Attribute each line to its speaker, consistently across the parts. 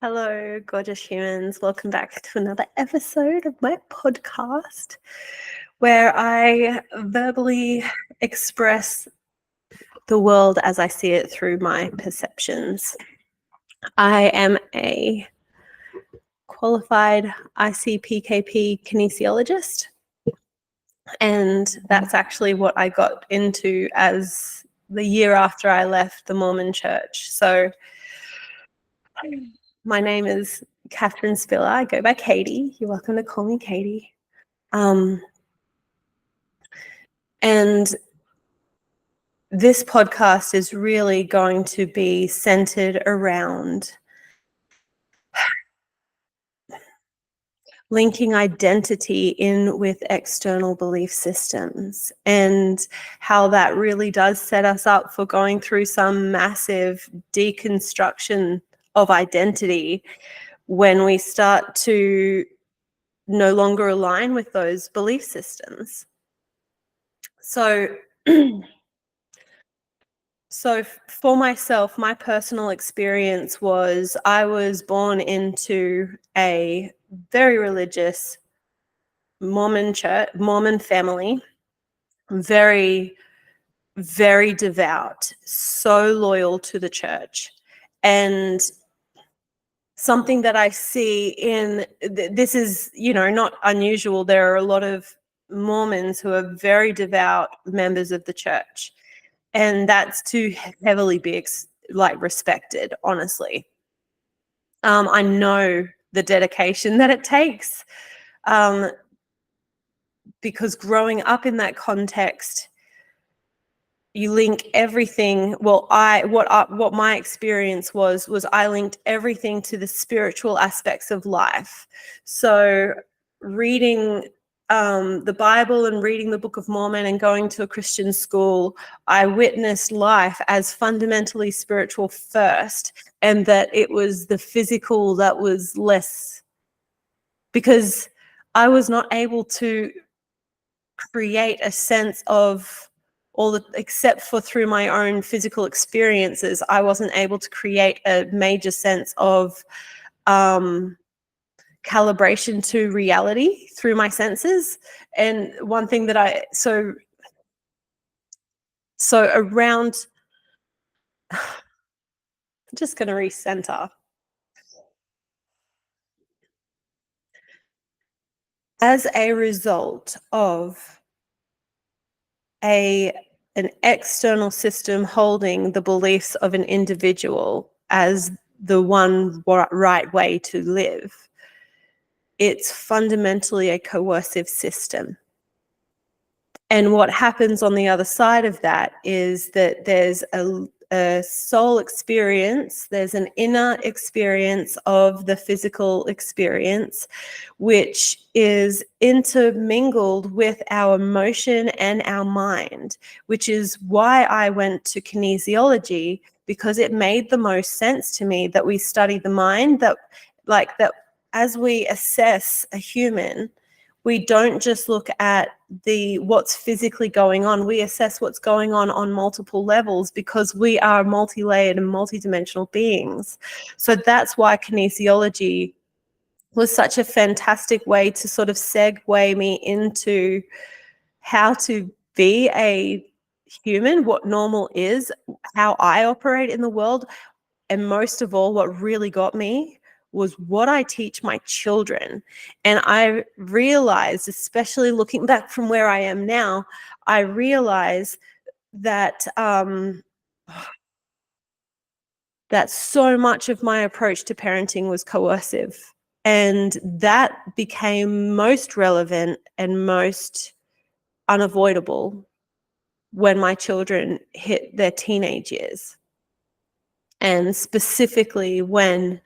Speaker 1: Hello, gorgeous humans. Welcome back to another episode of my podcast where I verbally express the world as I see it through my perceptions. I am a qualified ICPKP kinesiologist, and that's actually what I got into as the year after I left the Mormon church. So my name is Catherine Spiller. I go by Katie. You're welcome to call me Katie. And this podcast is really going to be centered around linking identity in with external belief systems and how that really does set us up for going through some massive deconstruction of identity when we start to no longer align with those belief systems. So for myself, my personal experience was I was born into a very religious Mormon church, Mormon family, very, very devout, so loyal to the church. And something that I see in this is, not unusual. There are a lot of Mormons who are very devout members of the church. And that's to heavily be respected, honestly. I know the dedication that it takes, because growing up in that context, you link everything. Well, what my experience was I linked everything to the spiritual aspects of life. So reading the Bible and reading the Book of Mormon and going to a Christian school, I witnessed life as fundamentally spiritual first, and that it was the physical that was less, because I was not able to create a sense of except for through my own physical experiences, I wasn't able to create a major sense of calibration to reality through my senses. And one thing that so around, I'm just going to recenter. As a result of an external system holding the beliefs of an individual as the one right way to live, it's fundamentally a coercive system. And what happens on the other side of that is that there's a soul experience, there's an inner experience of the physical experience, which is intermingled with our emotion and our mind, which is why I went to kinesiology, because it made the most sense to me that we study the mind, that as we assess a human, we don't just look at what's physically going on. We assess what's going on multiple levels, because we are multi-layered and multi-dimensional beings. So that's why kinesiology was such a fantastic way to sort of segue me into how to be a human, what normal is, how I operate in the world. And most of all, what really got me was what I teach my children. And I realized, especially looking back from where I am now, I realized that that so much of my approach to parenting was coercive. And that became most relevant and most unavoidable when my children hit their teenage years. And specifically when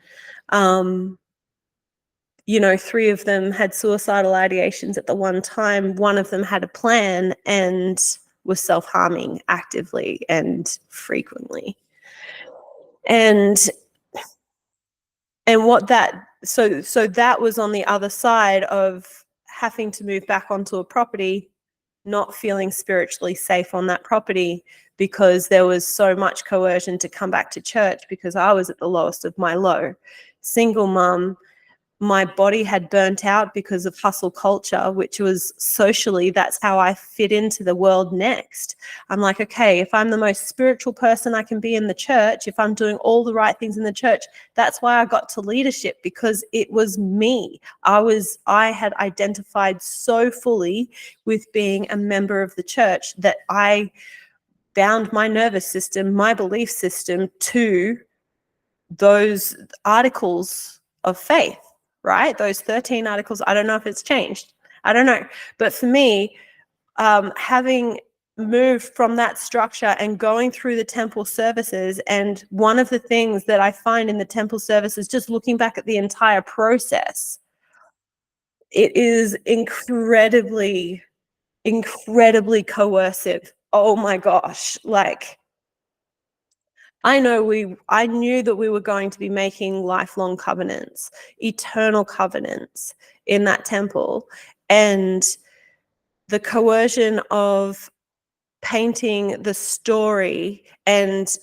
Speaker 1: three of them had suicidal ideations at the one time. One of them had a plan and was self-harming actively and frequently. And what that, so that was on the other side of having to move back onto a property not feeling spiritually safe on that property because there was so much coercion to come back to church because I was at the lowest of my low. Single mum, my body had burnt out because of hustle culture, which was socially, that's how I fit into the world next. I'm like, okay, if I'm the most spiritual person I can be in the church, if I'm doing all the right things in the church, that's why I got to leadership, because it was me. I had identified so fully with being a member of the church that I bound my nervous system, my belief system to those articles of faith, right? Those 13 articles. I don't know if it's changed. I don't know. But for me, having moved from that structure and going through the temple services, and one of the things that I find in the temple services, just looking back at the entire process, it is incredibly, incredibly coercive. Oh my gosh. Like, I knew that we were going to be making lifelong covenants, eternal covenants in that temple. And the coercion of painting the story and,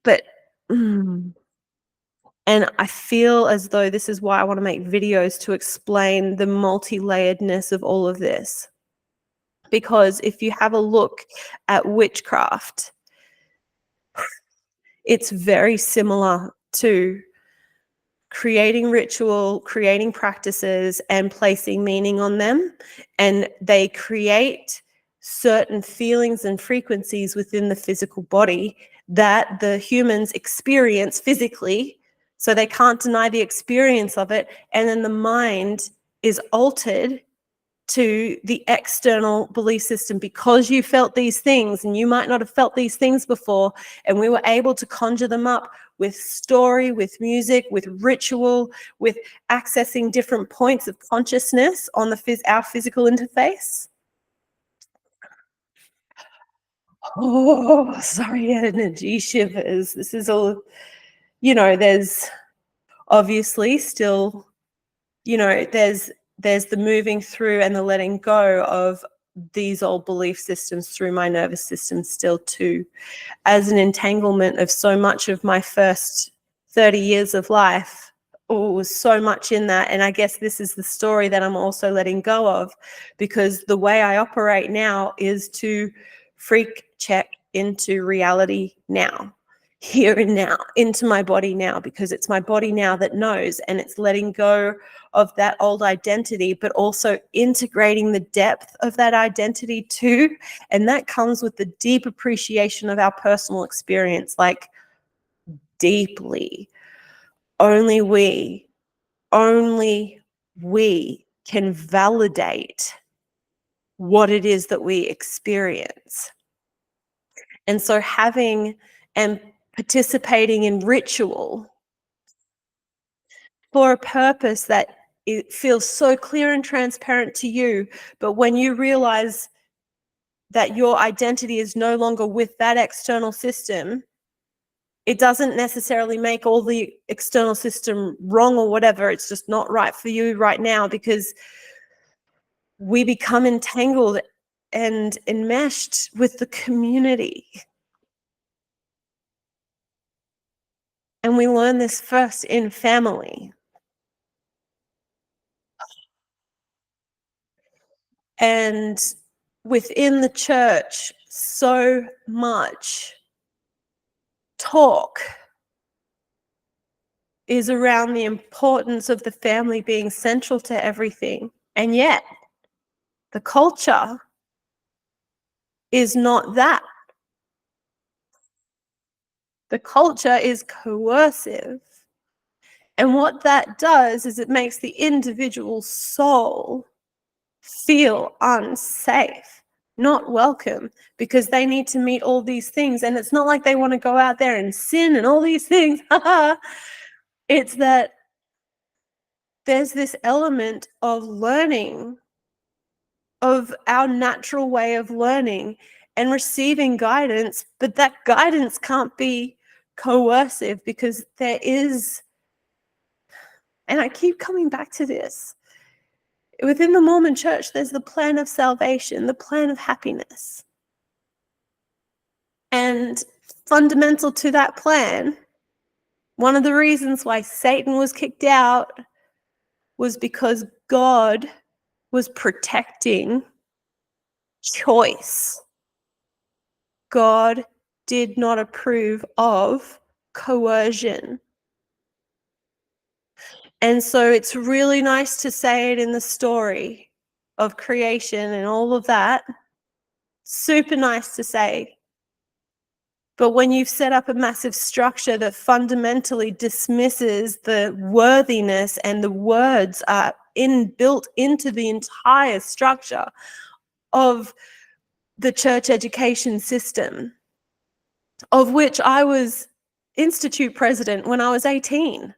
Speaker 1: but, and I feel as though this is why I want to make videos to explain the multi-layeredness of all of this. Because if you have a look at witchcraft, it's very similar to creating ritual, creating practices, and placing meaning on them. And they create certain feelings and frequencies within the physical body that the humans experience physically. So they can't deny the experience of it. And then the mind is altered to the external belief system because you felt these things, and you might not have felt these things before, and we were able to conjure them up with story, with music, with ritual, with accessing different points of consciousness on our physical interface. Oh, sorry, energy shivers. This is all, there's obviously still, there's the moving through and the letting go of these old belief systems through my nervous system still too, as an entanglement of so much of my first 30 years of life. Oh, was so much in that. And I guess this is the story that I'm also letting go of, because the way I operate now is to freak check into reality now, here and now, into my body now, because it's my body now that knows, and it's letting go of that old identity, but also integrating the depth of that identity too. And that comes with the deep appreciation of our personal experience, like deeply. Only we can validate what it is that we experience. And so having and participating in ritual for a purpose that it feels so clear and transparent to you, but when you realize that your identity is no longer with that external system, it doesn't necessarily make all the external system wrong or whatever. It's just not right for you right now, because we become entangled and enmeshed with the community. And we learn this first in family. And within the church, so much talk is around the importance of the family being central to everything. And yet, the culture is not that. The culture is coercive. And what that does is it makes the individual soul feel unsafe, not welcome, because they need to meet all these things. And it's not like they want to go out there and sin and all these things. It's that there's this element of learning, of our natural way of learning and receiving guidance, but that guidance can't be coercive, because there is, and I keep coming back to this, Within the Mormon church, there's the plan of salvation, the plan of happiness. And fundamental to that plan, one of the reasons why Satan was kicked out was because God was protecting choice. God did not approve of coercion. And so it's really nice to say it in the story of creation and all of that. Super nice to say. But when you've set up a massive structure that fundamentally dismisses the worthiness and the words are built into the entire structure of the church education system, of which I was institute president when I was 18,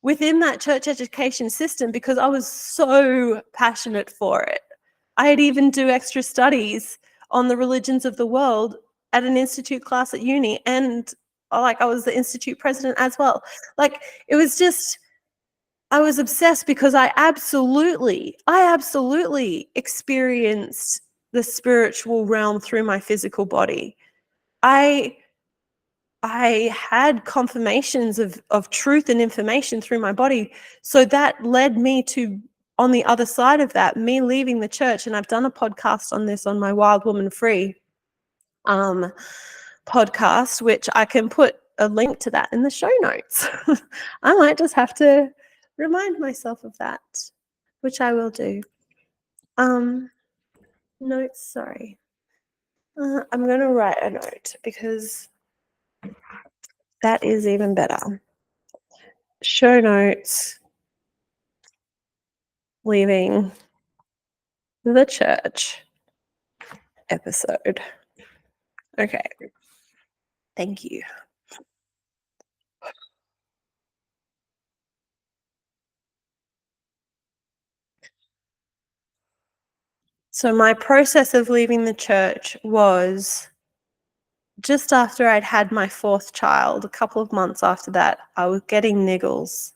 Speaker 1: within that church education system, because I was so passionate for it. I'd even do extra studies on the religions of the world at an institute class at uni, and I was the institute president as well. It was just, I was obsessed because I absolutely experienced the spiritual realm through my physical body. I had confirmations of truth and information through my body. So that led me to, on the other side of that, me leaving the church. And I've done a podcast on this on my Wild Woman Free podcast, which I can put a link to that in the show notes. I might just have to remind myself of that, which I will do. Notes, sorry. I'm going to write a note because that is even better. Show notes, leaving the church episode. Okay. Thank you. So my process of leaving the church was just after I'd had my fourth child. A couple of months after that, I was getting niggles.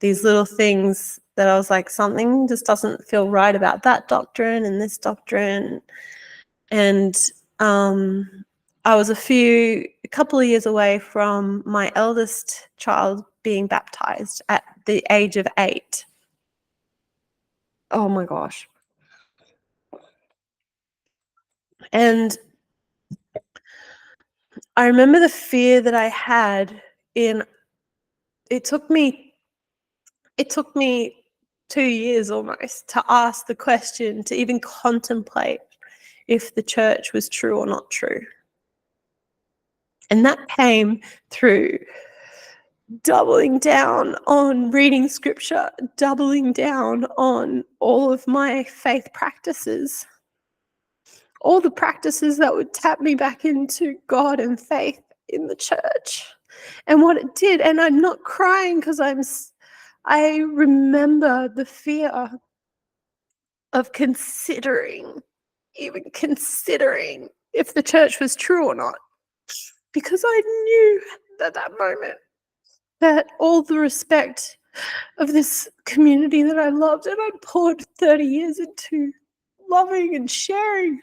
Speaker 1: These little things that I was like, something just doesn't feel right about that doctrine and this doctrine. And I was a couple of years away from my eldest child being baptized at the age of 8. Oh my gosh. And I remember the fear that I had it took me 2 years almost to ask the question, to even contemplate if the church was true or not true. And that came through doubling down on reading scripture, doubling down on all of my faith practices, all the practices that would tap me back into God and faith in the church. And what it did, and I'm not crying because I remember the fear of even considering if the church was true or not, because I knew at that moment that all the respect of this community that I loved and I'd poured 30 years into loving and sharing,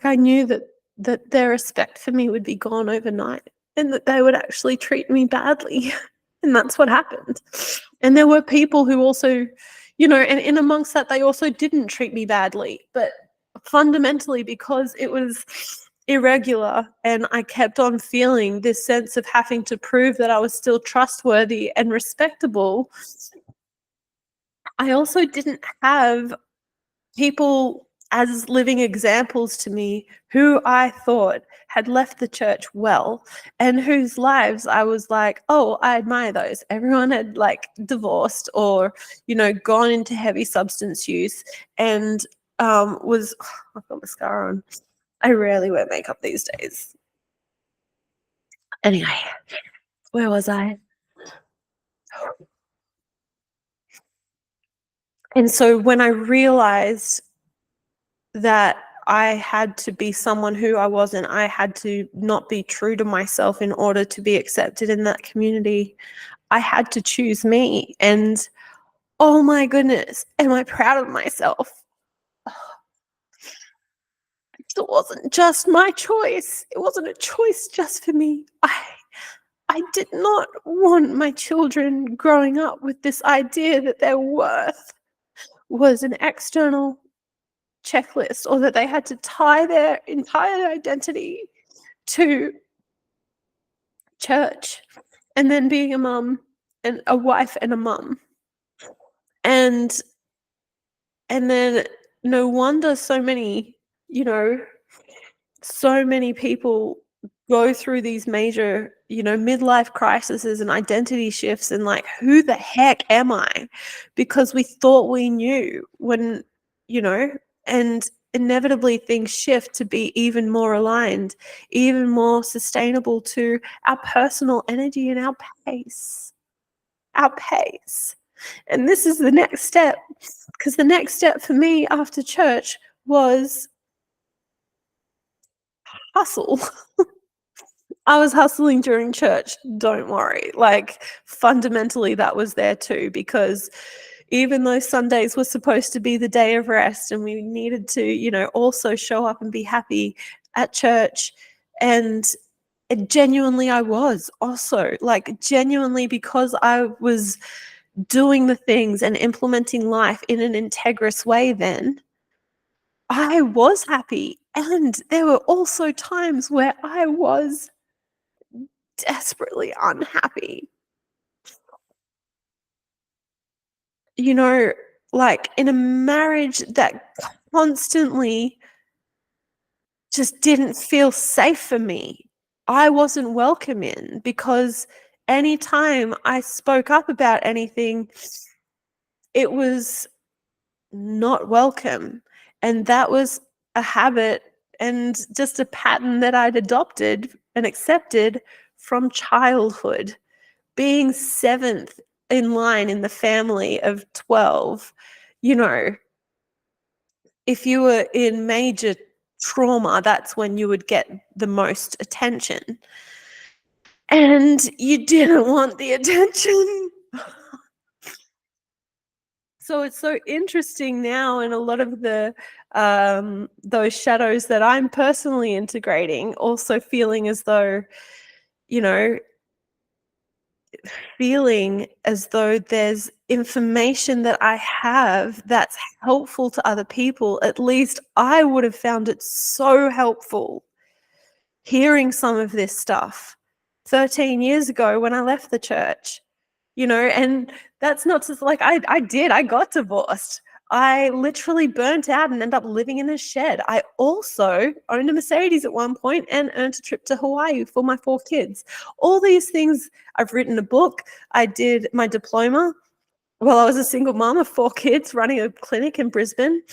Speaker 1: I knew that their respect for me would be gone overnight and that they would actually treat me badly. And that's what happened. And there were people who also, and in amongst that, they also didn't treat me badly, but fundamentally because it was irregular and I kept on feeling this sense of having to prove that I was still trustworthy and respectable. I also didn't have people as living examples to me who I thought had left the church well and whose lives I was like, oh, I admire those. Everyone had divorced or, gone into heavy substance use and I've got mascara on. I rarely wear makeup these days. Anyway, where was I? And so when I realized that I had to be someone who I wasn't, I had to not be true to myself in order to be accepted in that community, I had to choose me. And oh my goodness, am I proud of myself? It wasn't just my choice. It wasn't a choice just for me. I did not want my children growing up with this idea that their worth was an external checklist, or that they had to tie their entire identity to church and then being a mum and a wife and a mum. And then no wonder so many, you know, so many people go through these major, midlife crises and identity shifts, and like, who the heck am I? Because we thought we knew when, you know, and inevitably things shift to be even more aligned, even more sustainable to our personal energy and our pace. Our pace. And this is the next step, because the next step for me after church was hustle. I was hustling during church, don't worry. Like, fundamentally, that was there too, because even though Sundays were supposed to be the day of rest and we needed to, also show up and be happy at church, and genuinely I was also, like, genuinely, because I was doing the things and implementing life in an integrous way then, I was happy. And there were also times where I was desperately unhappy. You know, like, in a marriage that constantly just didn't feel safe for me. I wasn't welcome in, because anytime I spoke up about anything, it was not welcome. And that was a habit and just a pattern that I'd adopted and accepted from childhood. Being seventh in line in the family of 12, you know, if you were in major trauma, that's when you would get the most attention. And you didn't want the attention. So it's so interesting now, and a lot of the those shadows that I'm personally integrating, also feeling as though, you know, feeling as though there's information that I have that's helpful to other people. At least I would have found it so helpful hearing some of this stuff 13 years ago when I left the church, and that's not just like, I got divorced. I literally burnt out and ended up living in a shed. I also owned a Mercedes at one point and earned a trip to Hawaii for my 4 kids. All these things. I've written a book. I did my diploma while I was a single mom of 4 kids running a clinic in Brisbane.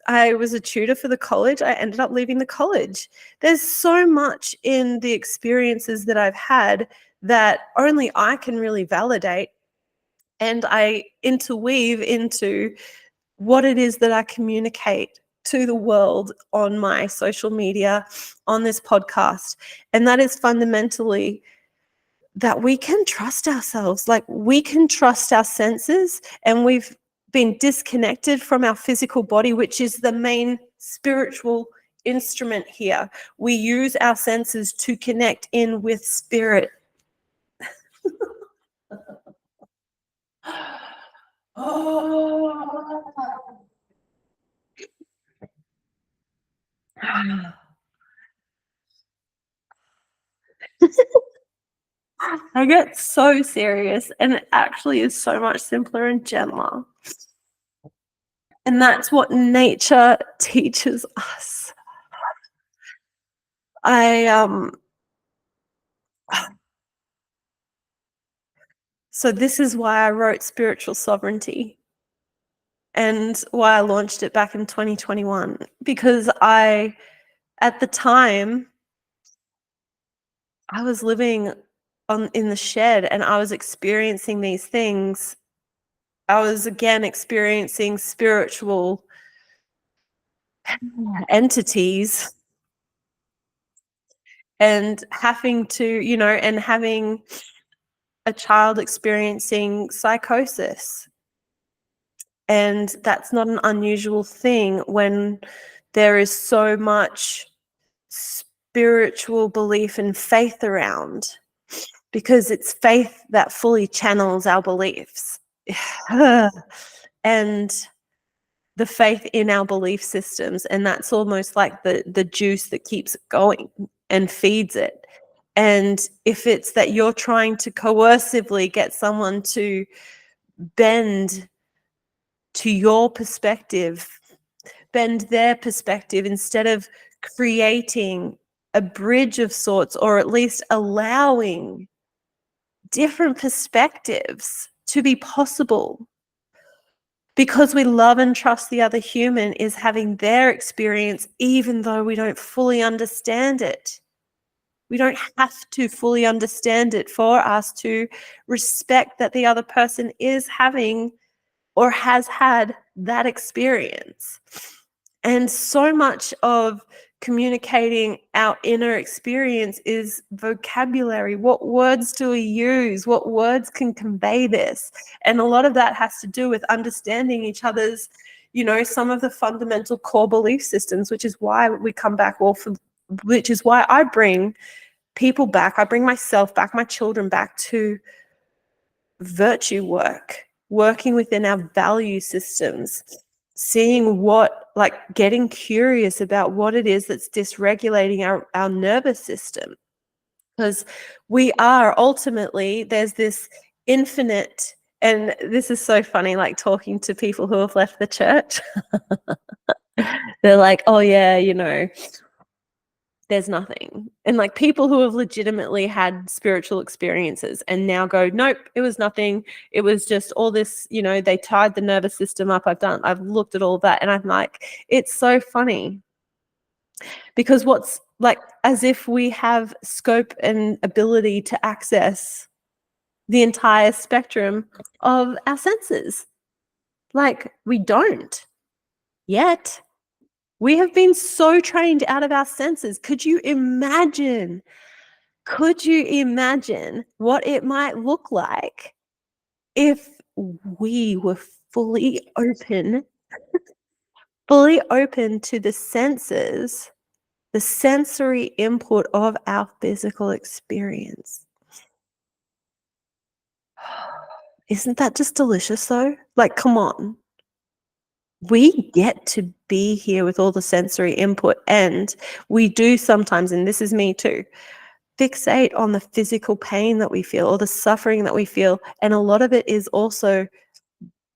Speaker 1: I was a tutor for the college. I ended up leaving the college. There's so much in the experiences that I've had that only I can really validate, and I interweave into what it is that I communicate to the world on my social media, on this podcast. And that is fundamentally that we can trust ourselves. Like, we can trust our senses, and we've been disconnected from our physical body, which is the main spiritual instrument here. We use our senses to connect in with spirit. Oh. I get so serious, and it actually is so much simpler and gentler. And that's what nature teaches us. I So this is why I wrote Spiritual Sovereignty, and why I launched it back in 2021, because at the time, I was living in the shed, and I was experiencing these things. I was again experiencing spiritual entities, and having to, and having a child experiencing psychosis. And that's not an unusual thing when there is so much spiritual belief and faith around, because it's faith that fully channels our beliefs. And the faith in our belief systems, and that's almost like the juice that keeps it going and feeds it. And if it's that you're trying to coercively get someone to bend to your perspective, bend their perspective, instead of creating a bridge of sorts, or at least allowing different perspectives to be possible, because we love and trust the other human, is having their experience even though we don't fully understand it. We don't have to fully understand it for us to respect that the other person is having or has had that experience. And so much of communicating our inner experience is vocabulary. What words do we use? What words can convey this? And a lot of that has to do with understanding each other's, some of the fundamental core belief systems, which is why we come back, which is why I bring people back. I bring myself back, my children back to virtue work, working within our value systems, seeing getting curious about what it is that's dysregulating our nervous system. Because we are ultimately, there's this infinite, and this is so funny, like talking to people who have left the church. They're like, oh yeah, there's nothing. And like people who have legitimately had spiritual experiences and now go, nope, it was nothing. It was just all this, they tied the nervous system up. I've looked at all that. And I'm like, it's so funny, because what's like, as if we have scope and ability to access the entire spectrum of our senses. Like, we don't yet. We have been so trained out of our senses. Could you imagine what it might look like if we were fully open to the senses, the sensory input of our physical experience? Isn't that just delicious though? Like, come on. We get to be here with all the sensory input, and we do sometimes, and this is me too, fixate on the physical pain that we feel or the suffering that we feel. And a lot of it is also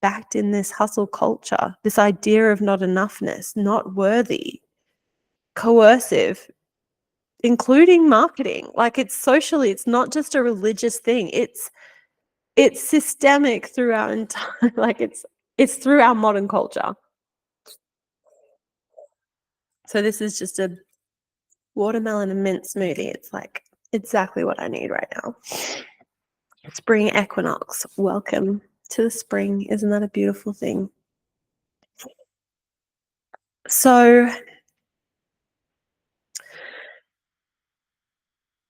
Speaker 1: backed in this hustle culture, this idea of not enoughness, not worthy, coercive, including marketing. Like, it's socially, it's not just a religious thing. It's systemic through our entire, like it's through our modern culture. So this is just a watermelon and mint smoothie. It's like exactly what I need right now. Spring equinox. Welcome to the spring. Isn't that a beautiful thing? So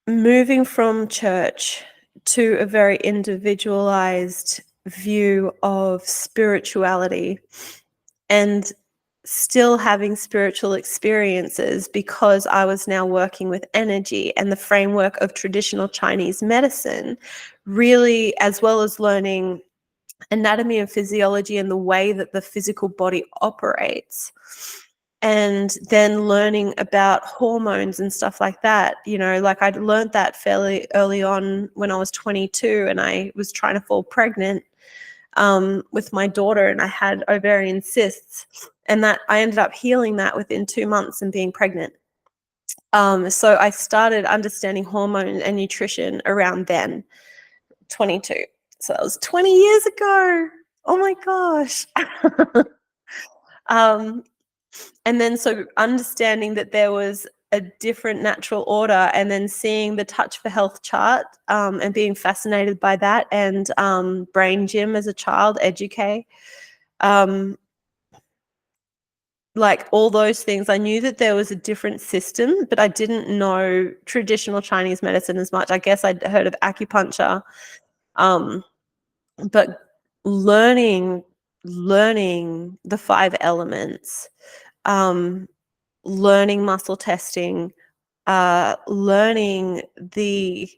Speaker 1: moving from church to a very individualized view of spirituality, and still having spiritual experiences, because I was now working with energy and the framework of traditional Chinese medicine, really, as well as learning anatomy and physiology and the way that the physical body operates, and then learning about hormones and stuff like that. Like, I'd learned that fairly early on when I was 22, and I was trying to fall pregnant with my daughter, and I had ovarian cysts, and that I ended up healing that within 2 months and being pregnant. So I started understanding hormone and nutrition around then, 22. So that was 20 years ago. Oh my gosh. And then so understanding that there was a different natural order, and then seeing the Touch for Health chart, and being fascinated by that, and Brain Gym as a child, Educate, like all those things. I knew that there was a different system, but I didn't know traditional Chinese medicine as much. I guess I'd heard of acupuncture, Um, but learning the 5 elements, um, learning muscle testing, learning the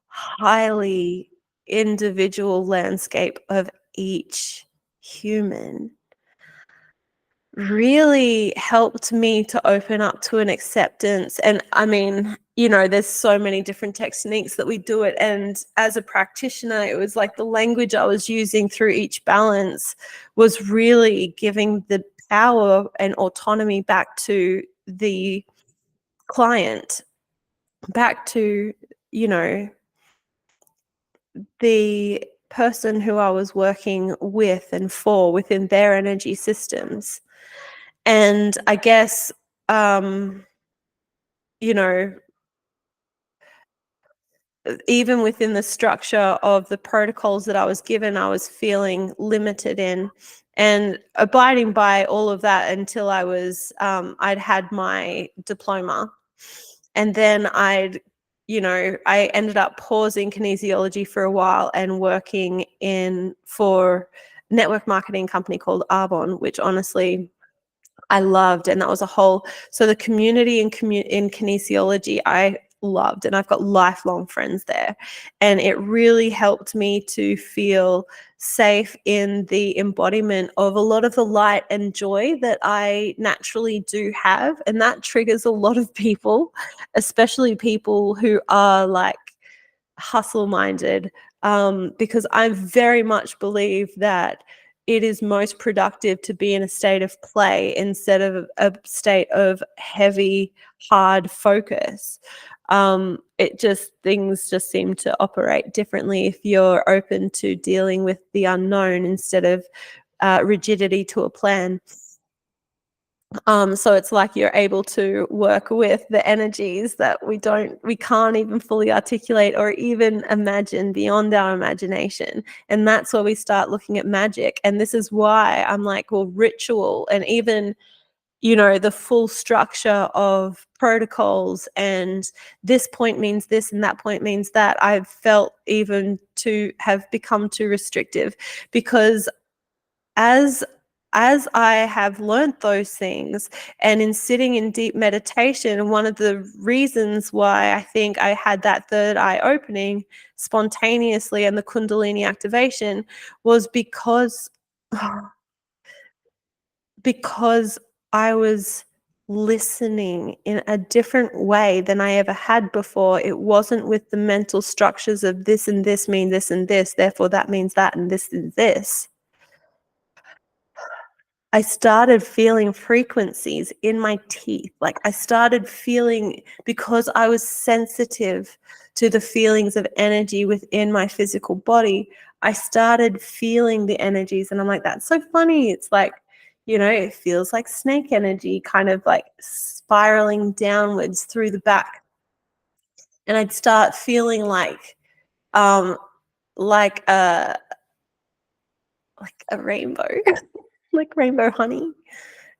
Speaker 1: highly individual landscape of each human really helped me to open up to an acceptance. And I mean, there's so many different techniques that we do it. And as a practitioner, it was like the language I was using through each balance was really giving the power and autonomy back to the client, back to, you know, the person who I was working with and for within their energy systems. And I guess, you know, even within the structure of the protocols that I was given, I was feeling limited in, and abiding by all of that until I'd had my diploma. And then I ended up pausing kinesiology for a while and working for a network marketing company called Arbonne, which honestly I loved. And that was so the community in kinesiology I loved, and I've got lifelong friends there. And it really helped me to feel safe in the embodiment of a lot of the light and joy that I naturally do have. And that triggers a lot of people, especially people who are like hustle minded, because I very much believe that it is most productive to be in a state of play instead of a state of heavy, hard focus. Things just seem to operate differently if you're open to dealing with the unknown instead of rigidity to a plan. So it's like you're able to work with the energies that we can't even fully articulate or even imagine beyond our imagination. And that's where we start looking at magic. And this is why I'm like, well, ritual and even, the full structure of protocols and this point means this and that point means that, I've felt even to have become too restrictive, because as I have learned those things, and in sitting in deep meditation, one of the reasons why I think I had that third eye opening spontaneously and the Kundalini activation was because I was listening in a different way than I ever had before. It wasn't with the mental structures of this and this mean this and this, therefore that means that and this is this. I started feeling frequencies in my teeth. Like I started feeling, because I was sensitive to the feelings of energy within my physical body, I started feeling the energies. And I'm like, that's so funny. It's like, it feels like snake energy, kind of like spiraling downwards through the back. And I'd start feeling um, like a rainbow, like rainbow honey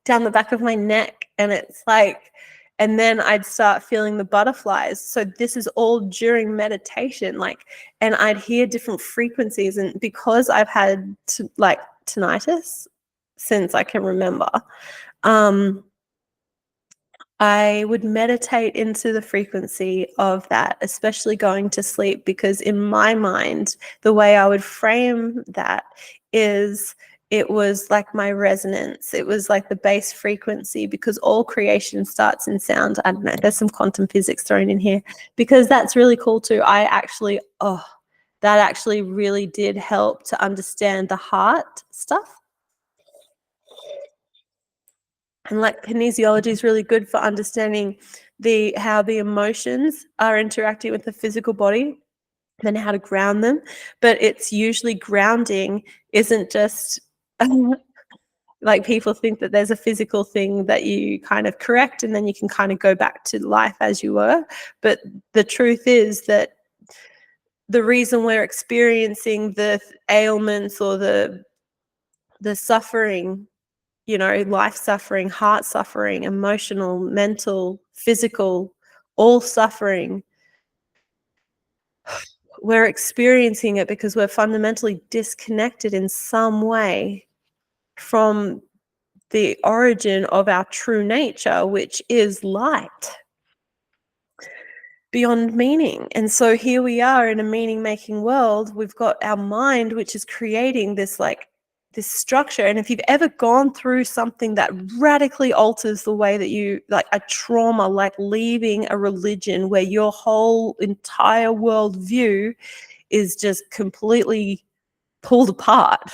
Speaker 1: down the back of my neck. And then I'd start feeling the butterflies. So this is all during meditation, and I'd hear different frequencies. And because I've had tinnitus since I can remember, I would meditate into the frequency of that, especially going to sleep, because in my mind, the way I would frame that is it was like my resonance. It was like the base frequency, because all creation starts in sound. I don't know, there's some quantum physics thrown in here, because that's really cool too. That actually really did help to understand the heart stuff. And kinesiology is really good for understanding how the emotions are interacting with the physical body, then how to ground them. But it's usually grounding isn't just like people think that there's a physical thing that you kind of correct and then you can kind of go back to life as you were. But the truth is that the reason we're experiencing the ailments or the suffering, life suffering, heart suffering, emotional, mental, physical, all suffering, we're experiencing it because we're fundamentally disconnected in some way from the origin of our true nature, which is light beyond meaning. And so here we are in a meaning-making world. We've got our mind, which is creating this this structure. And if you've ever gone through something that radically alters the way that you, like a trauma, like leaving a religion where your whole entire worldview is just completely pulled apart.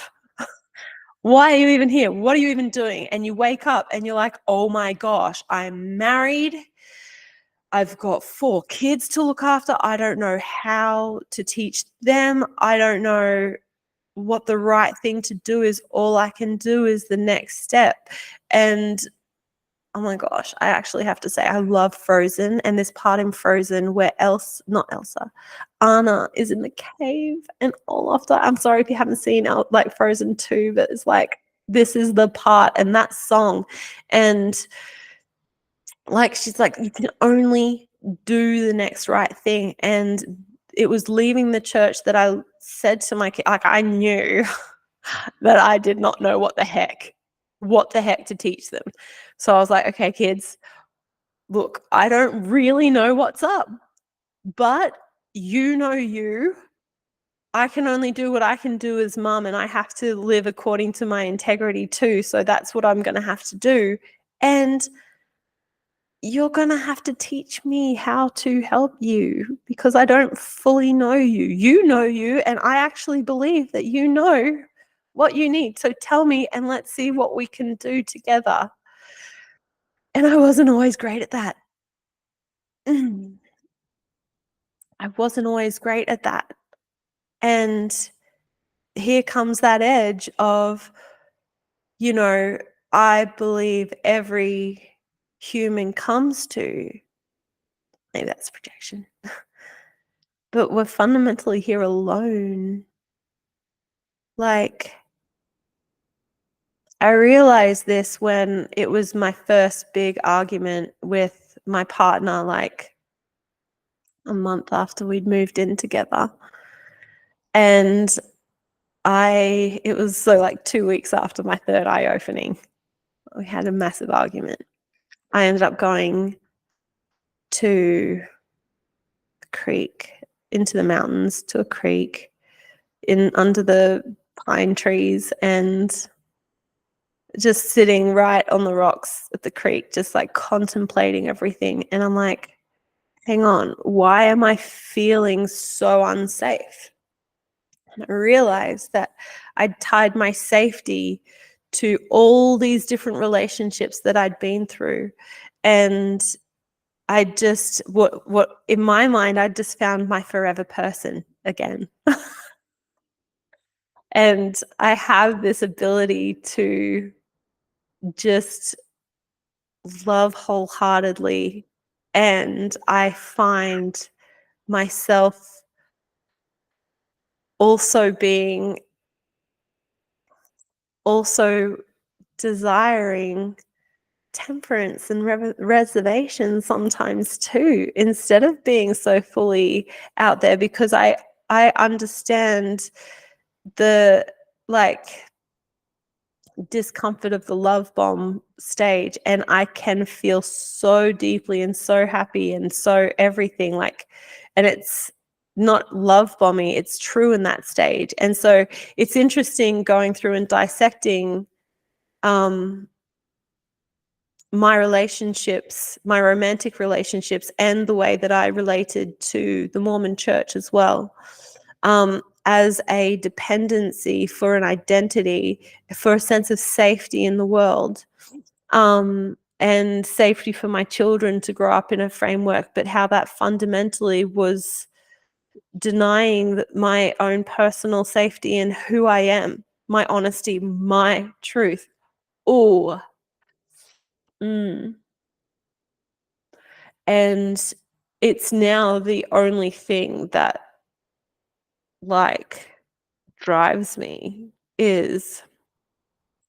Speaker 1: Why are you even here? What are you even doing? And you wake up and you're like, oh my gosh, I'm married. I've got 4 kids to look after. I don't know how to teach them. I don't know what the right thing to do is. All I can do is the next step. And oh my gosh, I actually have to say I love Frozen, and this part in Frozen where Anna is in the cave and Olaf I'm sorry if you haven't seen like Frozen 2, but it's like this is the part and that song. And like she's like, you can only do the next right thing. And it was leaving the church that I said to my kid, like I knew that I did not know what the heck to teach them. So I was like, okay, kids, look, I don't really know what's up, but you know you. I can only do what I can do as mum, and I have to live according to my integrity too. So that's what I'm going to have to do. And you're going to have to teach me how to help you because I don't fully know you. You know you, and I actually believe that you know what you need. So tell me, and let's see what we can do together. And I wasn't always great at that. I wasn't always great at that. And here comes that edge of, I believe every human comes to, maybe that's projection, but we're fundamentally here alone. Like, I realized this when it was my first big argument with my partner, like a month after we'd moved in together. And it was so like 2 weeks after my third eye opening, we had a massive argument. I ended up going to the creek, into the mountains, to a creek under the pine trees, and just sitting right on the rocks at the creek, just like contemplating everything. And I'm like, hang on, why am I feeling so unsafe? And I realized that I'd tied my safety to all these different relationships that I'd been through. And I just, what in my mind, I just found my forever person again. And I have this ability to just love wholeheartedly. And I find myself also desiring temperance and reservation sometimes too, instead of being so fully out there, because I understand the discomfort of the love bomb stage, and I can feel so deeply and so happy and so everything, and it's not love bomby, it's true in that stage. And so it's interesting going through and dissecting my relationships, my romantic relationships, and the way that I related to the Mormon church as well, as a dependency for an identity, for a sense of safety in the world, and safety for my children to grow up in a framework, but how that fundamentally was denying my own personal safety and who I am, my honesty, my truth. Oh, and it's now the only thing that drives me is,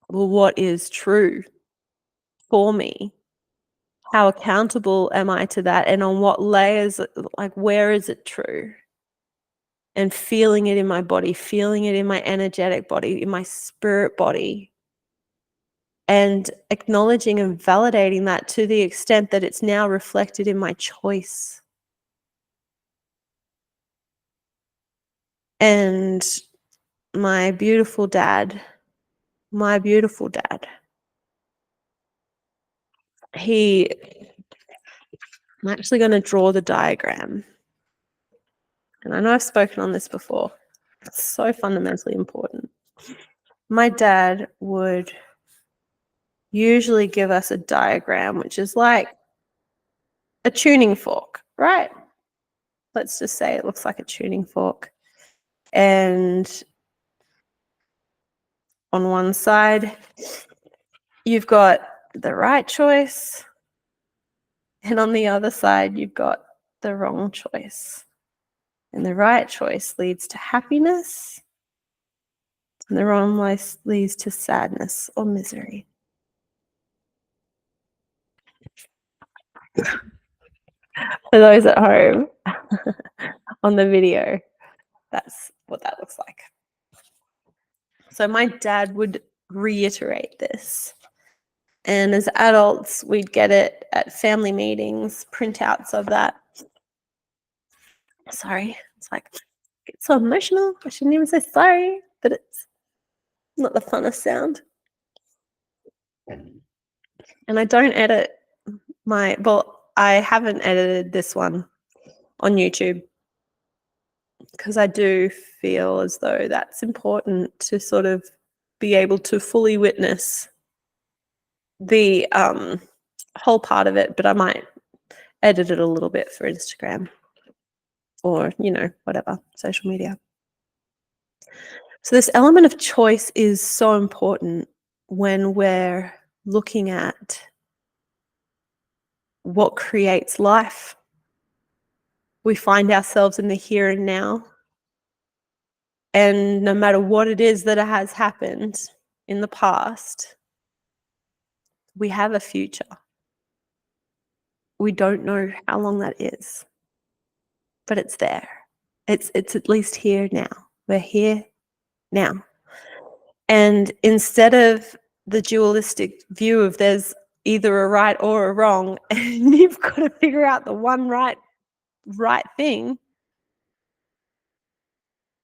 Speaker 1: well, what is true for me? How accountable am I to that? And on what layers, where is it true? and feeling it in my body, feeling it in my energetic body, in my spirit body, and acknowledging and validating that to the extent that it's now reflected in my choice. And my beautiful dad, he, I'm actually going to draw the diagram. And I know I've spoken on this before. It's so fundamentally important. My dad would usually give us a diagram, which is like a tuning fork, right? Let's just say it looks like a tuning fork. And on one side, you've got the right choice. And on the other side, you've got the wrong choice. And the right choice leads to happiness. And the wrong choice leads to sadness or misery. For those at home on the video, that's what that looks like. So my dad would reiterate this. And as adults, we'd get it at family meetings, printouts of that. Sorry, it's like, it's so emotional. I shouldn't even say sorry, but it's not the funnest sound. And I don't edit I haven't edited this one on YouTube because I do feel as though that's important to sort of be able to fully witness the whole part of it, but I might edit it a little bit for Instagram or, whatever, social media. So this element of choice is so important when we're looking at what creates life. We find ourselves in the here and now. And no matter what it is that has happened in the past, we have a future. We don't know how long that is, but it's there. It's at least here now. We're here now. And instead of the dualistic view of there's either a right or a wrong, and you've got to figure out the one right thing,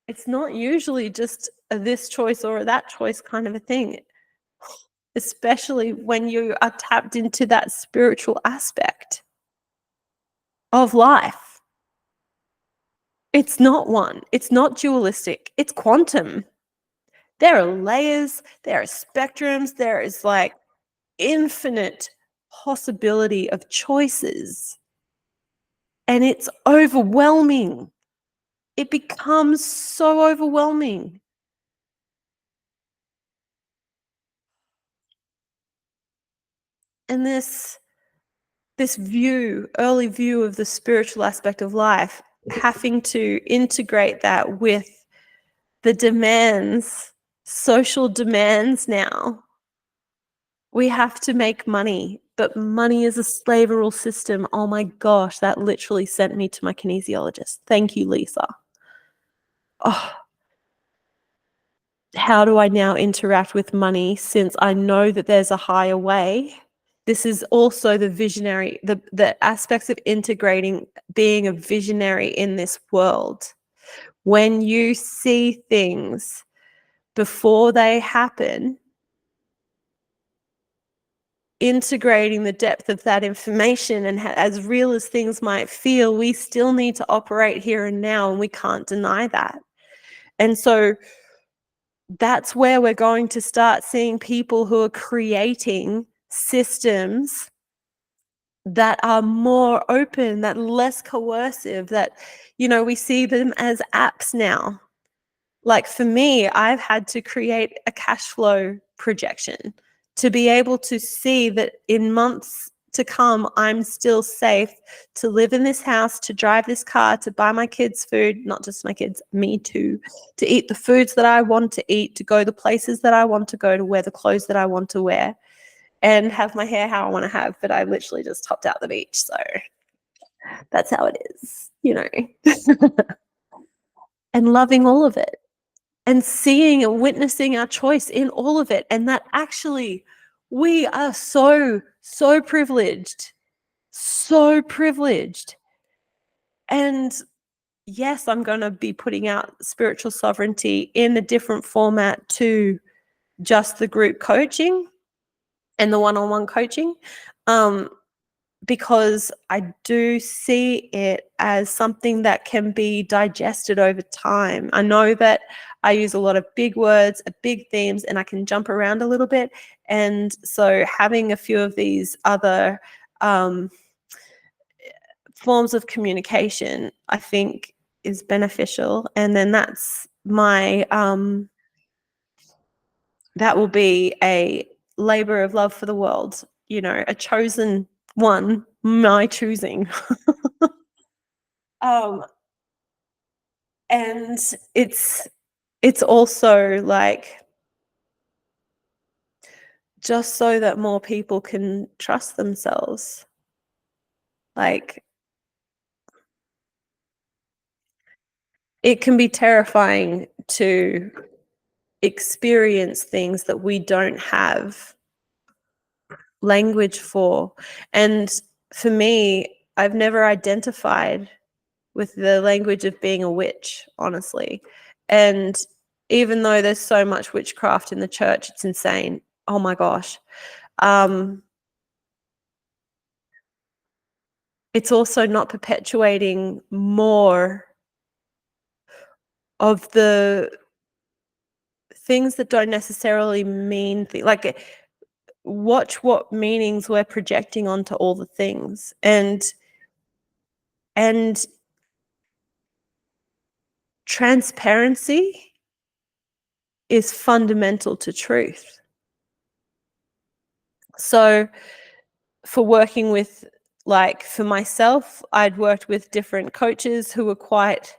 Speaker 1: it's not usually just a this choice or a that choice kind of a thing, especially when you are tapped into that spiritual aspect of life. It's not one. It's not dualistic. It's quantum. There are layers, there are spectrums, there is like infinite possibility of choices. And it's overwhelming. It becomes so overwhelming. And this early view of the spiritual aspect of life, having to integrate that with the demands, social demands now. We have to make money, but money is a slaveral system. Oh my gosh, that literally sent me to my kinesiologist. Thank you, Lisa. Oh, how do I now interact with money since I know that there's a higher way? This is also the visionary, the aspects of integrating being a visionary in this world. When you see things before they happen, integrating the depth of that information, and as real as things might feel, we still need to operate here and now, and we can't deny that. And so that's where we're going to start seeing people who are creating systems that are more open, that less coercive, that, we see them as apps now. Like for me, I've had to create a cash flow projection to be able to see that in months to come, I'm still safe to live in this house, to drive this car, to buy my kids food, not just my kids, me too, to eat the foods that I want to eat, to go the places that I want to go, to wear the clothes that I want to wear, and have my hair how I want to have. But I literally just topped out the beach. So that's how it is, and loving all of it and seeing and witnessing our choice in all of it. And that actually we are so privileged. So privileged. And yes, I'm going to be putting out spiritual sovereignty in a different format to just the group coaching and the one-on-one coaching, because I do see it as something that can be digested over time. I know that I use a lot of big words, big themes, and I can jump around a little bit. And so having a few of these other forms of communication, I think, is beneficial. And then that's my that will be a labor of love for the world, a chosen one, my choosing. um and it's also like just so that more people can trust themselves. Like, it can be terrifying to experience things that we don't have language for. And for me, I've never identified with the language of being a witch, honestly. And even though there's so much witchcraft in the church, it's insane. Oh my gosh. It's also not perpetuating more of the things that don't necessarily mean like, watch what meanings we're projecting onto all the things. And transparency is fundamental to truth. So for working with, like, for myself, I'd worked with different coaches who were quite,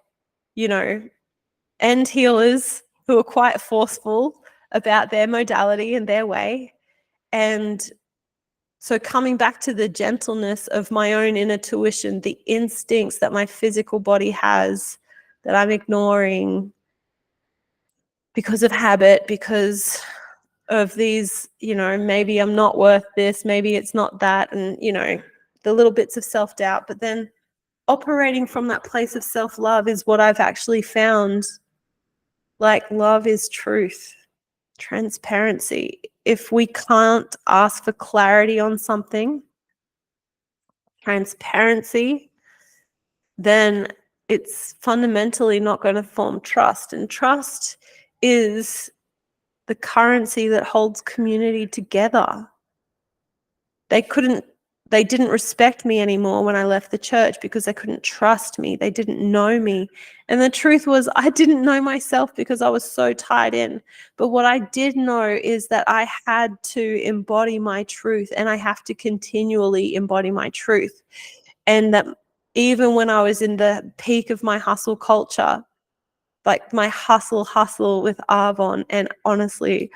Speaker 1: and healers who were quite forceful about their modality and their way. And so coming back to the gentleness of my own inner tuition, the instincts that my physical body has that I'm ignoring because of habit, because of these, maybe I'm not worth this, maybe it's not that, and, the little bits of self-doubt. But then operating from that place of self-love is what I've actually found. Like, love is truth, transparency. If we can't ask for clarity on something, transparency, then it's fundamentally not going to form trust. And trust is the currency that holds community together. They didn't respect me anymore when I left the church because they couldn't trust me. They didn't know me. And the truth was, I didn't know myself because I was so tied in. But what I did know is that I had to embody my truth, and I have to continually embody my truth. And that even when I was in the peak of my hustle culture, like my hustle with Arvon, and honestly,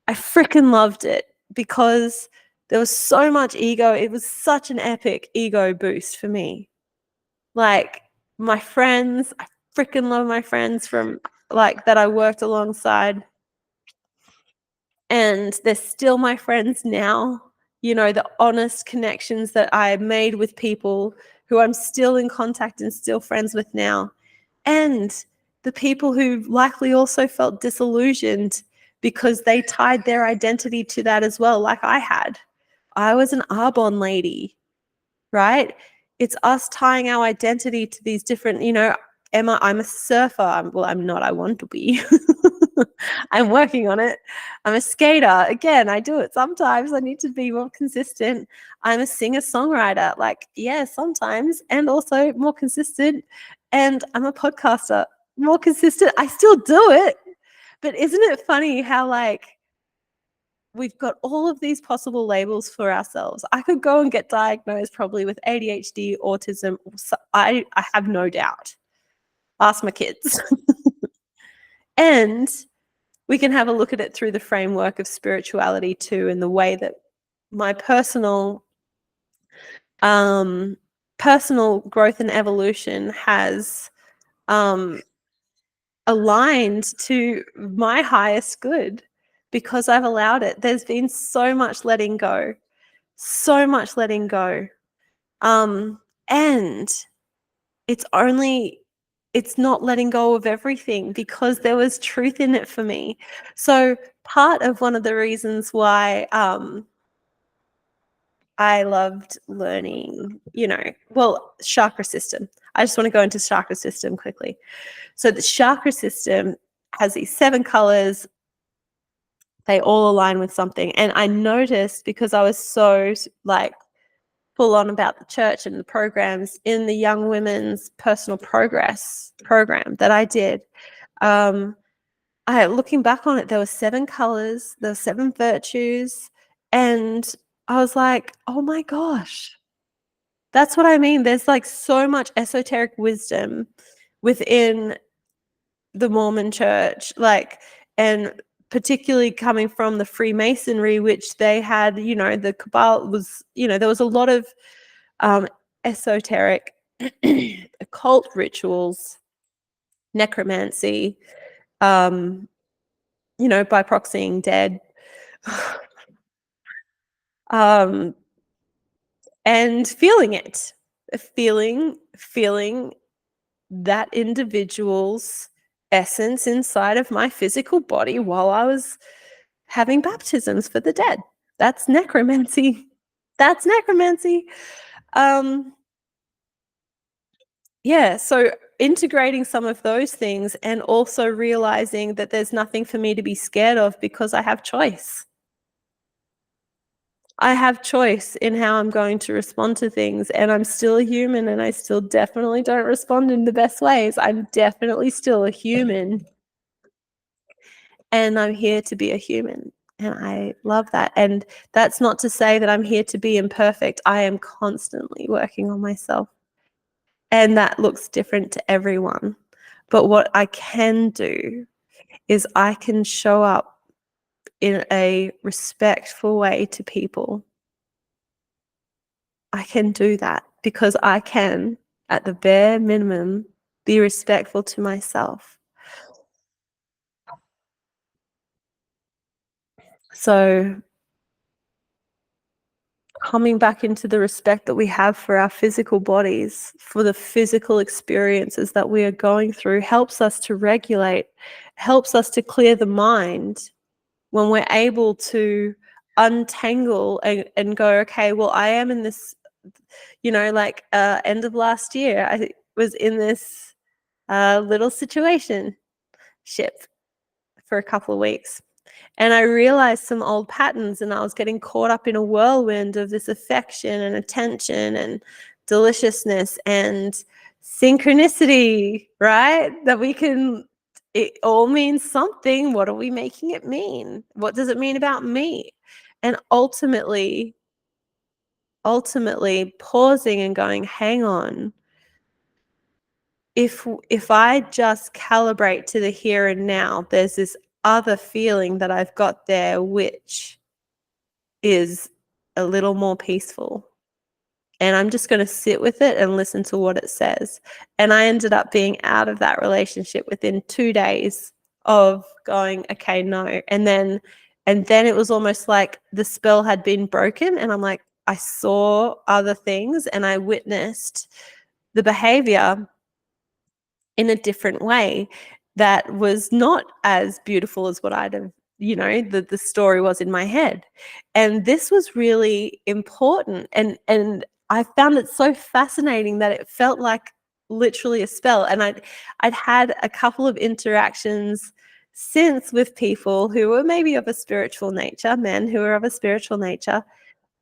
Speaker 1: I freaking loved it because there was so much ego. It was such an epic ego boost for me. Like, my friends, I freaking love my friends from, like, that I worked alongside. And they're still my friends now. The honest connections that I made with people who I'm still in contact and still friends with now. And the people who likely also felt disillusioned because they tied their identity to that as well, like I had. I was an Arbonne lady, right? It's us tying our identity to these different, Emma, I'm a surfer. I'm not, I want to be. I'm working on it. I'm a skater. Again, I do it sometimes. I need to be more consistent. I'm a singer-songwriter. Like, yeah, sometimes, and also more consistent. And I'm a podcaster, more consistent. I still do it. But isn't it funny how, like, we've got all of these possible labels for ourselves? I could go and get diagnosed probably with ADHD, autism. I have no doubt. Ask my kids. And we can have a look at it through the framework of spirituality too, and the way that my personal growth and evolution has aligned to my highest good because I've allowed it. There's been so much letting go. So much letting go. And it's not letting go of everything because there was truth in it for me. So part of one of the reasons why I loved learning, chakra system. I just want to go into chakra system quickly. So the chakra system has these 7 colors. They all align with something. And I noticed, because I was so full on about the church and the programs in the young women's personal progress program that I did, looking back on it, there were 7 colors, there were 7 virtues, and I was like, oh my gosh, that's what I mean. There's so much esoteric wisdom within the Mormon church, and particularly coming from the Freemasonry, which they had, the Kabbalah was, there was a lot of esoteric occult rituals, necromancy, by proxying dead, and feeling it, feeling that individual's essence inside of my physical body while I was having baptisms for the dead. That's necromancy. That's necromancy. Yeah, so integrating some of those things and also realizing that there's nothing for me to be scared of because I have choice. I have choice in how I'm going to respond to things, and I'm still a human, and I still definitely don't respond in the best ways. I'm definitely still a human, and I'm here to be a human, and I love that. And that's not to say that I'm here to be imperfect. I am constantly working on myself, and that looks different to everyone. But what I can do is I can show up in a respectful way to people. I can do that because I can, at the bare minimum, be respectful to myself. So coming back into the respect that we have for our physical bodies, for the physical experiences that we are going through, helps us to regulate, helps us to clear the mind when we're able to untangle and go, okay, well, I am in this, end of last year, I was in this little situation ship for a couple of weeks. And I realized some old patterns, and I was getting caught up in a whirlwind of this affection and attention and deliciousness and synchronicity, right? It all means something. What are we making it mean? What does it mean about me? And ultimately pausing and going, hang on. If I just calibrate to the here and now, there's this other feeling that I've got there, which is a little more peaceful. And I'm just going to sit with it and listen to what it says. And I ended up being out of that relationship within 2 days of going, okay, no. And then it was almost like the spell had been broken. And I'm like, I saw other things and I witnessed the behavior in a different way that was not as beautiful as what I'd have, the story was in my head. And this was really important. And I found it so fascinating that it felt like literally a spell. And I'd had a couple of interactions since with people who were maybe of a spiritual nature, men who are of a spiritual nature,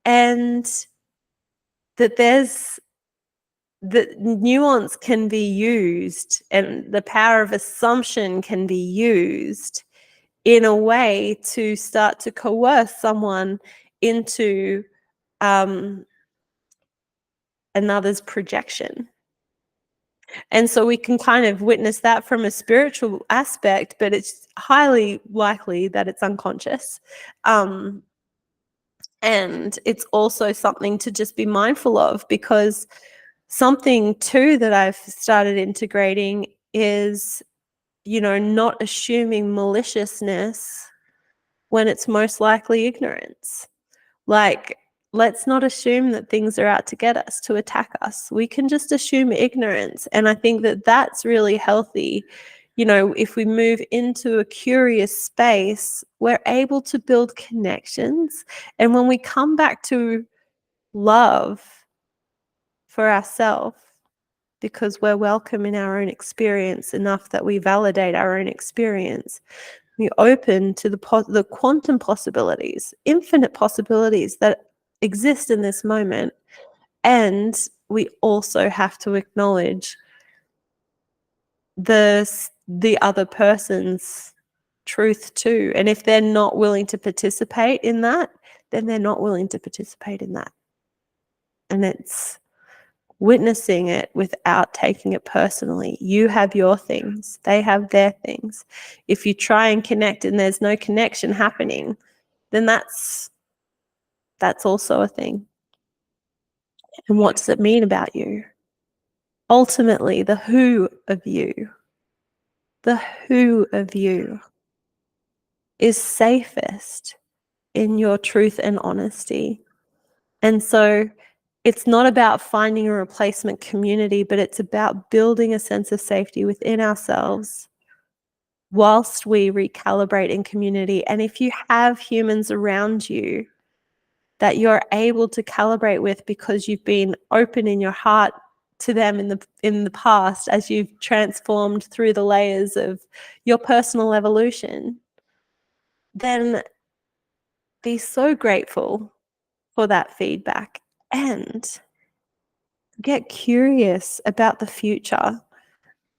Speaker 1: and that the nuance can be used and the power of assumption can be used in a way to start to coerce someone into another's projection. And so we can kind of witness that from a spiritual aspect, but it's highly likely that it's unconscious. And it's also something to just be mindful of, because something too that I've started integrating is, not assuming maliciousness when it's most likely ignorance. Like, let's not assume that things are out to get us, to attack us. We can just assume ignorance. And I think that that's really healthy. If we move into a curious space, we're able to build connections. And when we come back to love for ourselves, because we're welcome in our own experience enough that we validate our own experience, we open to the quantum possibilities, infinite possibilities that exist in this moment. And we also have to acknowledge the other person's truth too. And if they're not willing to participate in that, then they're not willing to participate in that. And it's witnessing it without taking it personally. You have your things, they have their things. If you try and connect and there's no connection happening, then that's also a thing. And what does it mean about you? Ultimately, the who of you is safest in your truth and honesty. And so it's not about finding a replacement community, but it's about building a sense of safety within ourselves whilst we recalibrate in community. And if you have humans around you that you're able to calibrate with because you've been open in your heart to them in the past as you've transformed through the layers of your personal evolution, then be so grateful for that feedback and get curious about the future.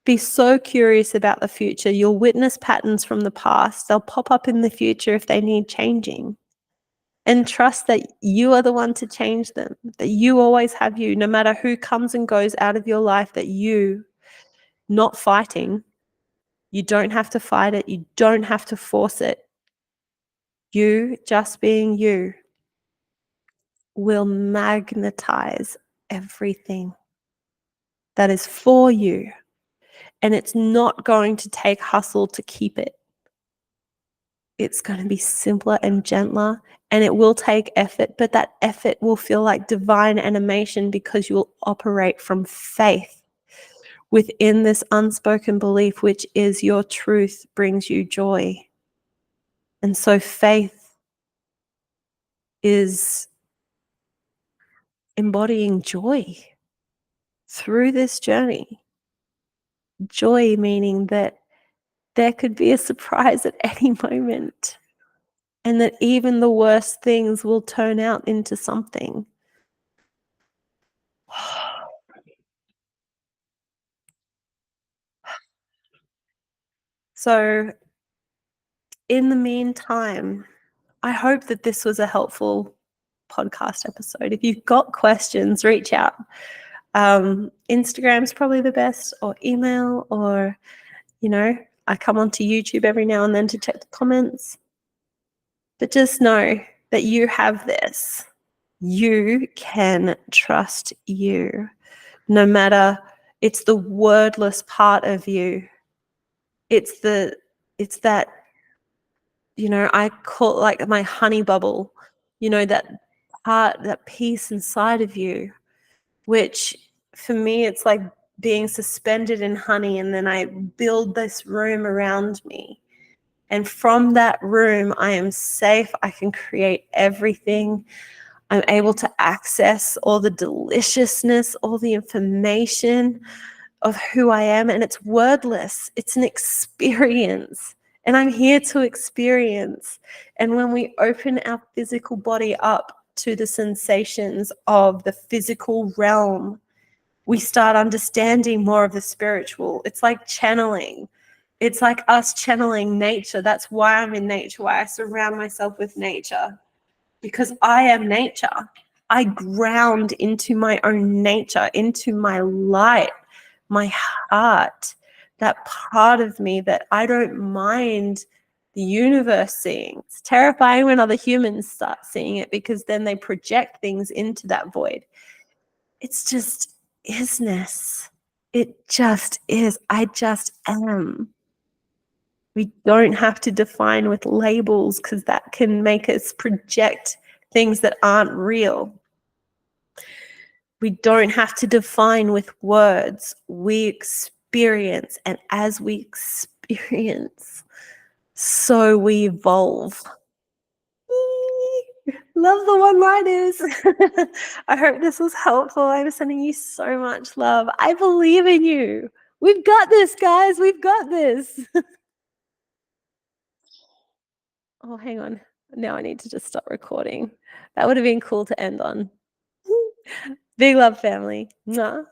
Speaker 1: Be so curious about the future. You'll witness patterns from the past. They'll pop up in the future if they need changing. And trust that you are the one to change them, that you always have you, no matter who comes and goes out of your life, that you, not fighting, you don't have to fight it. You don't have to force it. You, just being you, will magnetize everything that is for you. And it's not going to take hustle to keep it. It's going to be simpler and gentler, and it will take effort, but that effort will feel like divine animation because you'll operate from faith within this unspoken belief, which is your truth brings you joy. And so faith is embodying joy through this journey. Joy meaning that there could be a surprise at any moment, and that even the worst things will turn out into something. So, in the meantime, I hope that this was a helpful podcast episode. If you've got questions, reach out. Instagram's probably the best, or email, or, I come onto YouTube every now and then to check the comments. But just know that you have this. You can trust you. No matter, it's the wordless part of you. It's that, I call it like my honey bubble, that part, that piece inside of you, which for me, it's like being suspended in honey, and then I build this room around me. And from that room, I am safe. I can create everything. I'm able to access all the deliciousness, all the information of who I am. And it's wordless. It's an experience. And I'm here to experience. And when we open our physical body up to the sensations of the physical realm, we start understanding more of the spiritual. It's like channeling. It's like us channeling nature. That's why I'm in nature, why I surround myself with nature, because I am nature. I ground into my own nature, into my light, my heart, that part of me that I don't mind the universe seeing. It's terrifying when other humans start seeing it, because then they project things into that void. It's just isness. It just is. I just am. We don't have to define with labels because that can make us project things that aren't real. We don't have to define with words. We experience, and as we experience, so we evolve. Love the one-liners. I hope this was helpful. I'm sending you so much love. I believe in you. We've got this, guys. We've got this. Oh, hang on. Now I need to just stop recording. That would have been cool to end on. Big love, family. Mwah.